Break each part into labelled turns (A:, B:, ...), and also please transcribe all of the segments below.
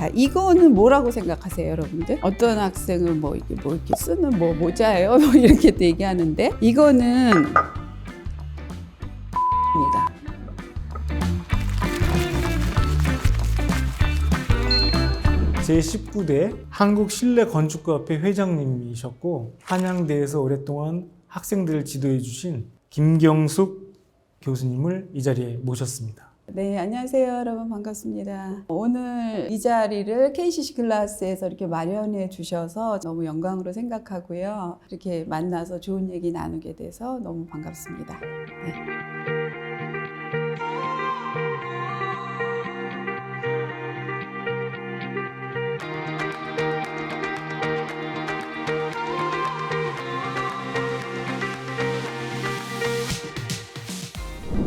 A: 자, 이거는 뭐라고 생각하세요, 여러분들? 어떤 학생은 뭐 이렇게 쓰는 모자예요? 뭐 이렇게 얘기하는데, 이거는 입니다.
B: 제19대 한국실내건축가협회 회장님이셨고 한양대에서 오랫동안 학생들을 지도해 주신 김경숙 교수님을 이 자리에 모셨습니다.
A: 네, 안녕하세요, 여러분. 반갑습니다. 오늘 이 자리를 KCC 클래스에서 이렇게 마련해 주셔서 너무 영광으로 생각하고요. 이렇게 만나서 좋은 얘기 나누게 돼서 너무 반갑습니다. 네.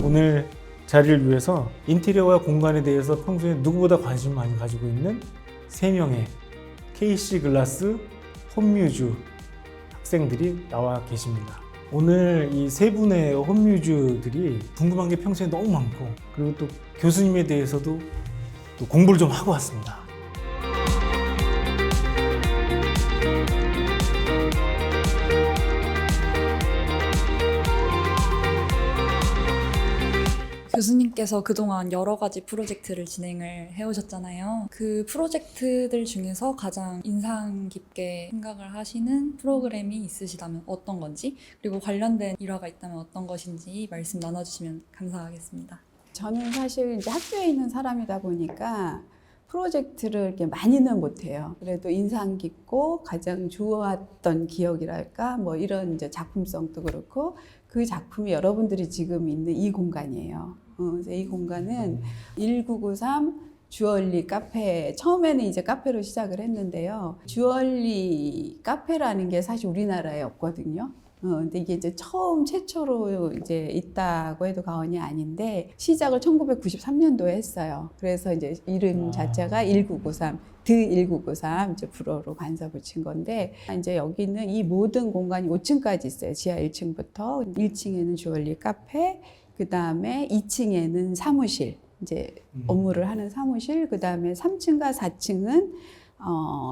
B: 오늘 자리를 위해서 인테리어와 공간에 대해서 평소에 누구보다 관심 많이 가지고 있는 3명의 KCC 클래스 홈뮤즈 학생들이 나와 계십니다. 오늘 이 3분의 홈뮤즈들이 궁금한 게 평소에 너무 많고, 그리고 또 교수님에 대해서도 또 공부를 좀 하고 왔습니다.
C: 교수님께서 그동안 여러 가지 프로젝트를 진행을 해오셨잖아요. 그 프로젝트들 중에서 가장 인상 깊게 생각을 하시는 프로그램이 있으시다면 어떤 건지, 그리고 관련된 일화가 있다면 어떤 것인지 말씀 나눠주시면 감사하겠습니다.
A: 저는 사실 이제 학교에 있는 사람이다 보니까 프로젝트를 이렇게 많이는 못해요. 그래도 인상 깊고 가장 좋았던 기억이랄까, 뭐 이런 이제 작품성도 그렇고, 그 작품이 여러분들이 지금 있는 이 공간이에요. 그래서 이 공간은 1993 주얼리 카페, 처음에는 이제 카페로 시작을 했는데요. 주얼리 카페라는 게 사실 우리나라에 없거든요. 근데 이게 이제 최초로 이제 있다고 해도 과언이 아닌데, 시작을 1993년도에 했어요. 그래서 이제 이름 자체가 1993, 드 1993 이제 불어로 간사 붙인 건데, 이제 여기는 이 모든 공간이 5층까지 있어요. 지하 1층부터 1층에는 주얼리 카페, 그 다음에 2층에는 사무실, 이제 업무를 하는 사무실, 그 다음에 3층과 4층은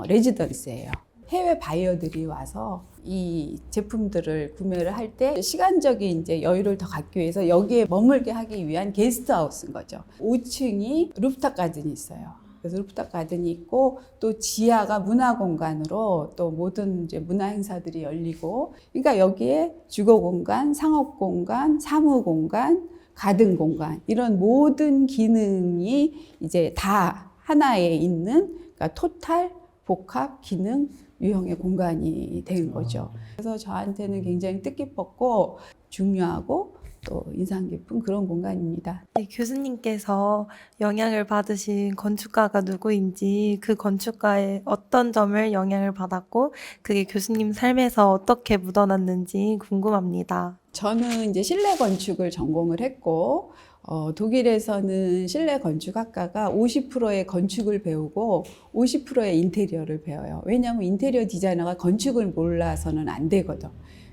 A: 레지던스예요. 해외 바이어들이 와서 이 제품들을 구매를 할 때 시간적인 이제 여유를 더 갖기 위해서 여기에 머물게 하기 위한 게스트하우스인 거죠. 5층이 루프탑 가든이 있어요. 그래서 루프탑 가든이 있고, 또 지하가 문화 공간으로 또 모든 이제 문화 행사들이 열리고, 그러니까 여기에 주거 공간, 상업 공간, 사무 공간, 가든 공간, 이런 모든 기능이 이제 다 하나에 있는, 그러니까 토탈 복합 기능 유형의 공간이 된 거죠. 그래서 저한테는 굉장히 뜻깊었고 중요하고 또 인상 깊은 그런 공간입니다.
D: 네, 교수님께서 영향을 받으신 건축가가 누구인지, 그 건축가의 어떤 점을 영향을 받았고 그게 교수님 삶에서 어떻게 묻어났는지 궁금합니다.
A: 저는 이제 실내 건축을 전공을 했고, 독일에서는 실내 건축학과가 50%의 건축을 배우고 50%의 인테리어를 배워요. 왜냐하면 인테리어 디자이너가 건축을 몰라서는 안 되거든.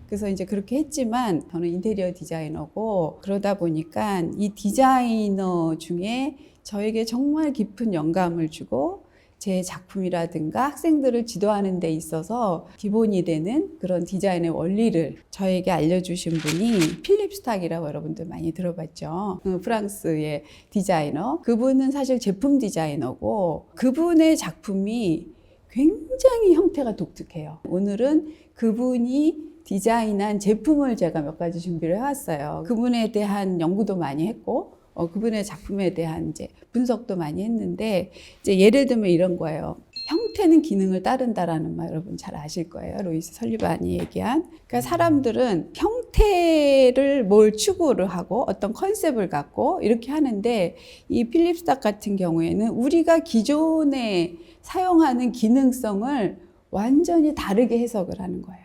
A: 그래서 이제 그렇게 했지만 저는 인테리어 디자이너고, 그러다 보니까 이 디자이너 중에 저에게 정말 깊은 영감을 주고 제 작품이라든가 학생들을 지도하는 데 있어서 기본이 되는 그런 디자인의 원리를 저에게 알려주신 분이 필립 스탁이라고 여러분들 많이 들어봤죠. 프랑스의 디자이너. 그분은 사실 제품 디자이너고, 그분의 작품이 굉장히 형태가 독특해요. 오늘은 그분이 디자인한 제품을 제가 몇 가지 준비를 해왔어요. 그분에 대한 연구도 많이 했고, 그분의 작품에 대한 이제 분석도 많이 했는데, 이제 예를 들면 이런 거예요. 형태는 기능을 따른다라는 말 여러분 잘 아실 거예요. 로이스 설리반이 얘기한. 그러니까 사람들은 형태를 뭘 추구를 하고 어떤 컨셉을 갖고 이렇게 하는데, 이 필립 스탁 같은 경우에는 우리가 기존에 사용하는 기능성을 완전히 다르게 해석을 하는 거예요.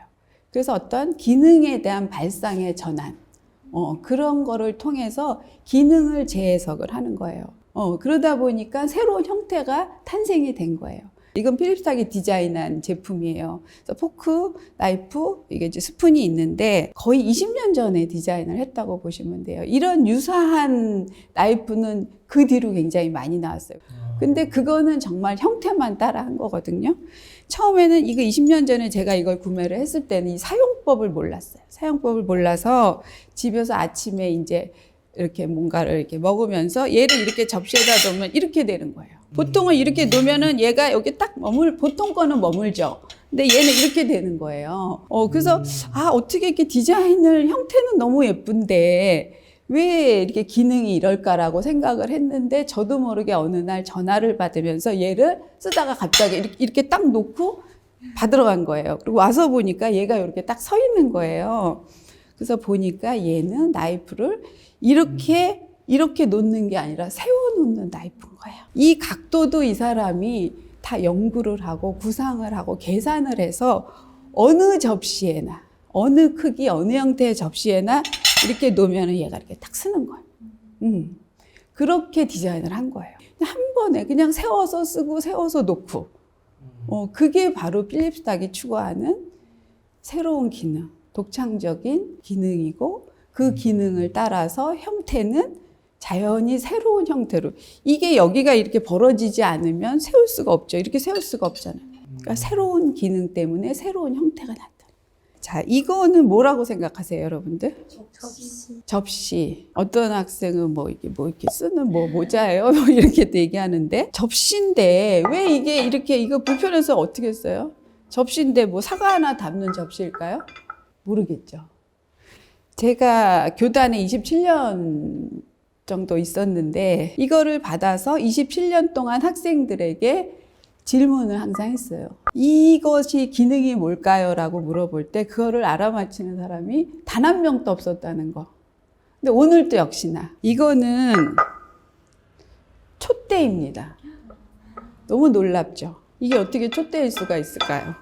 A: 그래서 어떤 기능에 대한 발상의 전환, 그런 거를 통해서 기능을 재해석을 하는 거예요. 그러다 보니까 새로운 형태가 탄생이 된 거예요. 이건 필립 스탁이 디자인한 제품이에요. 그래서 포크, 나이프, 이게 이제 스푼이 있는데 거의 20년 전에 디자인을 했다고 보시면 돼요. 이런 유사한 나이프는 그 뒤로 굉장히 많이 나왔어요. 근데 그거는 정말 형태만 따라 한 거거든요. 처음에는 이거 20년 전에 제가 이걸 구매를 했을 때는 이 사용법을 몰랐어요. 사용법을 몰라서 집에서 아침에 이제 이렇게 뭔가를 이렇게 먹으면서 얘를 이렇게 접시에다 놓으면 이렇게 되는 거예요. 보통은 이렇게 놓으면은 얘가 여기 딱 보통 거는 머물죠. 근데 얘는 이렇게 되는 거예요. 그래서 어떻게 이렇게 디자인을 형태는 너무 예쁜데 왜 이렇게 기능이 이럴까라고 생각을 했는데 저도 모르게 어느 날 전화를 받으면서 얘를 쓰다가 갑자기 이렇게 딱 놓고 받으러 간 거예요. 그리고 와서 보니까 얘가 이렇게 딱 서 있는 거예요. 그래서 보니까 얘는 나이프를 이렇게 놓는 게 아니라 세워놓는 나이프인 거예요. 이 각도도 이 사람이 다 연구를 하고 구상을 하고 계산을 해서 어느 접시에나 어느 크기 어느 형태의 접시에나 이렇게 놓으면 얘가 이렇게 딱 쓰는 거예요. 그렇게 디자인을 한 거예요. 한 번에 그냥 세워서 쓰고 세워서 놓고 그게 바로 필립스탁이 추구하는 새로운 기능, 독창적인 기능이고 그 기능을 따라서 형태는 자연히 새로운 형태로 이게 여기가 이렇게 벌어지지 않으면 세울 수가 없죠. 이렇게 세울 수가 없잖아요. 그러니까 새로운 기능 때문에 새로운 형태가 나타나요. 자, 이거는 뭐라고 생각하세요, 여러분들? 접시. 어떤 학생은 뭐 이렇게 쓰는 모자예요? 이렇게 얘기하는데 접시인데 왜 이게 이렇게 이거 불편해서 어떻게 써요? 접시인데 뭐 사과 하나 담는 접시일까요? 모르겠죠. 제가 교단에 27년 정도 있었는데 이거를 받아서 27년 동안 학생들에게 질문을 항상 했어요. 이것이 기능이 뭘까요? 라고 물어볼 때 그거를 알아맞히는 사람이 단 한 명도 없었다는 거. 근데 오늘도 역시나 이거는 촛대입니다. 너무 놀랍죠? 이게 어떻게 촛대일 수가 있을까요?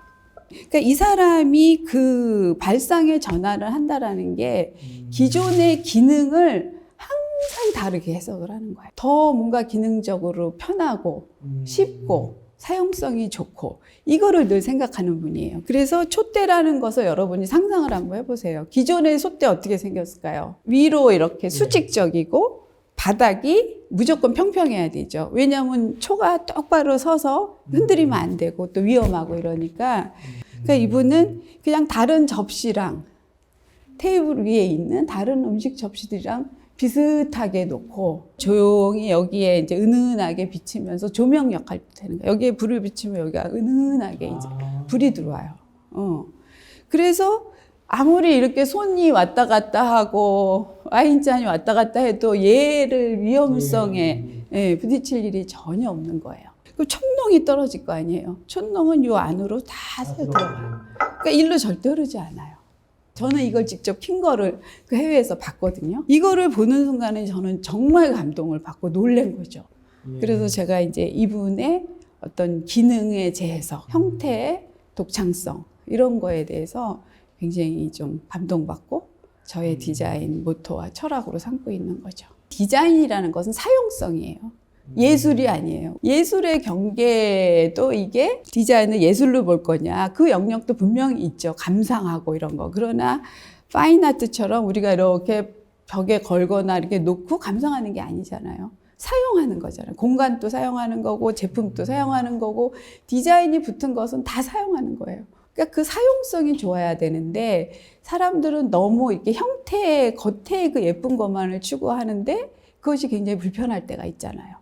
A: 그러니까 이 사람이 그 발상의 전환을 한다라는 게 기존의 기능을 항상 다르게 해석을 하는 거예요. 더 뭔가 기능적으로 편하고 쉽고 사용성이 좋고 이거를 늘 생각하는 분이에요. 그래서 촛대라는 것을 여러분이 상상을 한번 해보세요. 기존의 촛대 어떻게 생겼을까요? 위로 이렇게 수직적이고 바닥이 무조건 평평해야 되죠. 왜냐하면 초가 똑바로 서서 흔들리면 안 되고 또 위험하고 이러니까 그러니까 이분은 그냥 다른 접시랑 테이블 위에 있는 다른 음식 접시들이랑 비슷하게 놓고 조용히 여기에 이제 은은하게 비치면서 조명 역할도 되는 거예요. 여기에 불을 비치면 여기가 은은하게 이제 불이 들어와요. 그래서 아무리 이렇게 손이 왔다 갔다 하고 와인잔이 왔다 갔다 해도 얘를 위험성에 부딪힐 일이 전혀 없는 거예요. 그 촛농이 떨어질 거 아니에요. 촛농은 요 안으로 다 새어 들어가요. 그러니까 일로 절대 흐르지 않아요. 저는 이걸 직접 킨 거를 그 해외에서 봤거든요. 이거를 보는 순간에 저는 정말 감동을 받고 놀란 거죠. 그래서 제가 이제 이분의 어떤 기능의 재해석, 형태의 독창성 이런 거에 대해서 굉장히 좀 감동받고 저의 디자인 모토와 철학으로 삼고 있는 거죠. 디자인이라는 것은 사용성이에요. 예술이 아니에요. 예술의 경계도 이게 디자인을 예술로 볼 거냐 그 영역도 분명히 있죠. 감상하고 이런 거. 그러나 파인아트처럼 우리가 이렇게 벽에 걸거나 이렇게 놓고 감상하는 게 아니잖아요. 사용하는 거잖아요. 공간도 사용하는 거고 제품도 사용하는 거고 디자인이 붙은 것은 다 사용하는 거예요. 그러니까 그 사용성이 좋아야 되는데 사람들은 너무 이렇게 형태, 겉에 그 예쁜 것만을 추구하는데 그것이 굉장히 불편할 때가 있잖아요.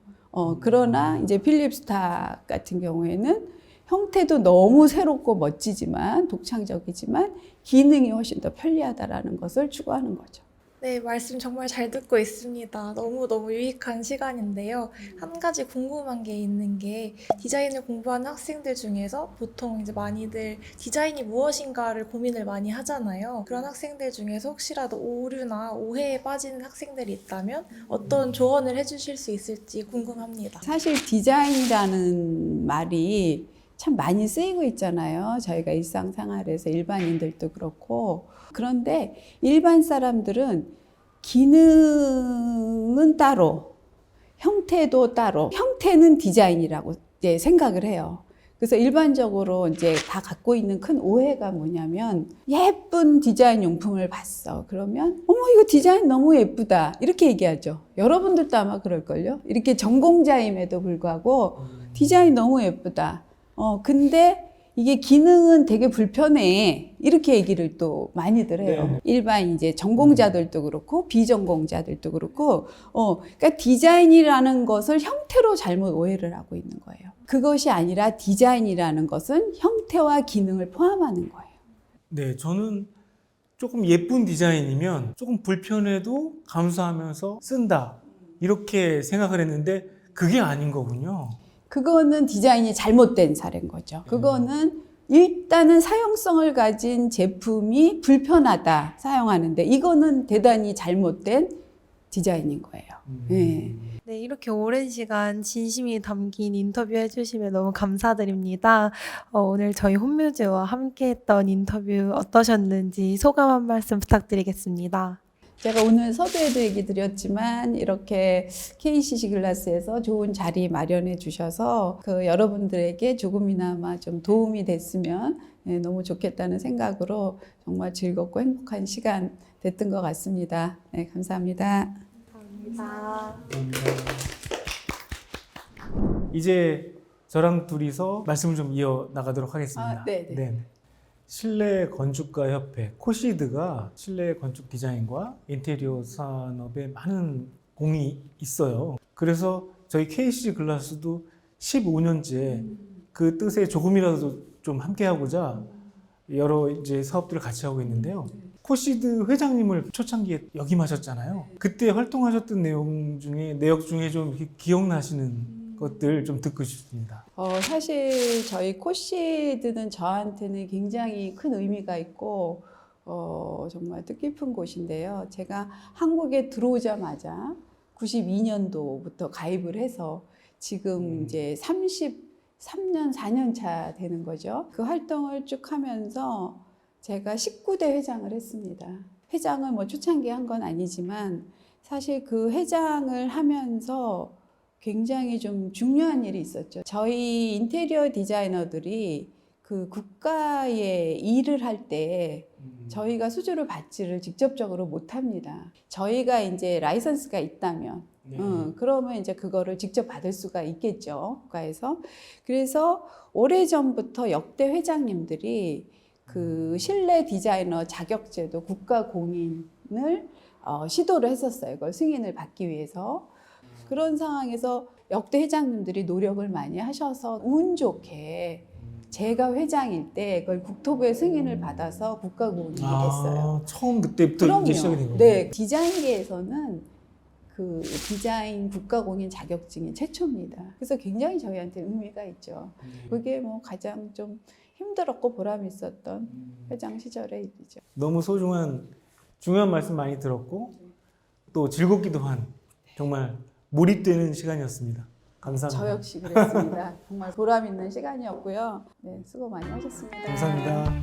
A: 그러나 이제 필립스탁 같은 경우에는 형태도 너무 새롭고 멋지지만 독창적이지만 기능이 훨씬 더 편리하다라는 것을 추구하는 거죠.
E: 네, 말씀 정말 잘 듣고 있습니다. 너무너무 유익한 시간인데요. 한 가지 궁금한 게 있는 게 디자인을 공부하는 학생들 중에서 보통 이제 많이들 디자인이 무엇인가를 고민을 많이 하잖아요. 그런 학생들 중에서 혹시라도 오류나 오해에 빠지는 학생들이 있다면 어떤 조언을 해주실 수 있을지 궁금합니다.
A: 사실 디자인이라는 말이 참 많이 쓰이고 있잖아요. 저희가 일상생활에서 일반인들도 그렇고. 그런데 일반 사람들은 기능은 따로, 형태도 따로, 형태는 디자인이라고 이제 생각을 해요. 그래서 일반적으로 이제 다 갖고 있는 큰 오해가 뭐냐면 예쁜 디자인 용품을 봤어. 그러면 어머 이거 디자인 너무 예쁘다 이렇게 얘기하죠. 여러분들도 아마 그럴걸요. 이렇게 전공자임에도 불구하고 디자인 너무 예쁘다. 근데 이게 기능은 되게 불편해. 이렇게 얘기를 또 많이들 해요.
B: 네.
A: 일반 이제 전공자들도 그렇고 비전공자들도 그렇고, 그러니까 디자인이라는 것을 형태로 잘못 오해를 하고 있는 거예요. 그것이 아니라 디자인이라는 것은 형태와 기능을 포함하는 거예요.
B: 네, 저는 조금 예쁜 디자인이면 조금 불편해도 감수하면서 쓴다. 이렇게 생각을 했는데 그게 아닌 거군요.
A: 그거는 디자인이 잘못된 사례인 거죠. 그거는 일단은 사용성을 가진 제품이 불편하다 사용하는데 이거는 대단히 잘못된 디자인인 거예요. 네.
D: 네, 이렇게 오랜 시간 진심이 담긴 인터뷰 해주시면 너무 감사드립니다. 오늘 저희 홈뮤즈와 함께했던 인터뷰 어떠셨는지 소감 한 말씀 부탁드리겠습니다.
A: 제가 오늘 서두에도 얘기 드렸지만 이렇게 KCC 글라스에서 좋은 자리 마련해 주셔서 그 여러분들에게 조금이나마 좀 도움이 됐으면 너무 좋겠다는 생각으로 정말 즐겁고 행복한 시간 됐던 것 같습니다. 네, 감사합니다.
D: 감사합니다.
B: 이제 저랑 둘이서 말씀을 좀 이어나가도록 하겠습니다.
A: 네.
B: 실내 건축가 협회 코시드가 실내 건축 디자인과 인테리어 산업에 많은 공이 있어요. 그래서 저희 KCC 글라스도 15년째 그 뜻에 조금이라도 좀 함께하고자 여러 이제 사업들을 같이 하고 있는데요. 코시드 회장님을 초창기에 역임하셨잖아요. 그때 활동하셨던 내역 중에 좀 기억나시는 것들 좀 듣고 싶습니다.
A: 사실 저희 코시드는 저한테는 굉장히 큰 의미가 있고 정말 뜻깊은 곳인데요. 제가 한국에 들어오자마자 92년도부터 가입을 해서 지금 이제 33년, 4년 차 되는 거죠. 그 활동을 쭉 하면서 제가 19대 회장을 했습니다. 회장을 뭐 초창기에 한 건 아니지만 사실 그 회장을 하면서 굉장히 좀 중요한 일이 있었죠. 저희 인테리어 디자이너들이 그 국가에 일을 할 때 저희가 수주를 받지를 직접적으로 못 합니다. 저희가 이제 라이선스가 있다면, 그러면 이제 그거를 직접 받을 수가 있겠죠, 국가에서. 그래서 오래전부터 역대 회장님들이 그 실내 디자이너 자격제도 국가 공인을 시도를 했었어요. 그걸 승인을 받기 위해서. 그런 상황에서 역대 회장님들이 노력을 많이 하셔서 운 좋게 제가 회장일 때 그걸 국토부의 승인을 받아서 국가공인이 됐어요.
B: 처음 그때부터 이제 시작이 된 거예요.
A: 네, 디자인계에서는 그 디자인 국가공인 자격증이 최초입니다. 그래서 굉장히 저희한테 의미가 있죠. 그게 뭐 가장 좀 힘들었고 보람 있었던 회장 시절의 일이죠.
B: 너무 소중한 중요한 말씀 많이 들었고 또 즐겁기도 한 정말 몰입되는 시간이었습니다. 감사합니다.
A: 저 역시 그랬습니다. 정말 보람 있는 시간이었고요. 네, 수고 많이 하셨습니다.
B: 감사합니다.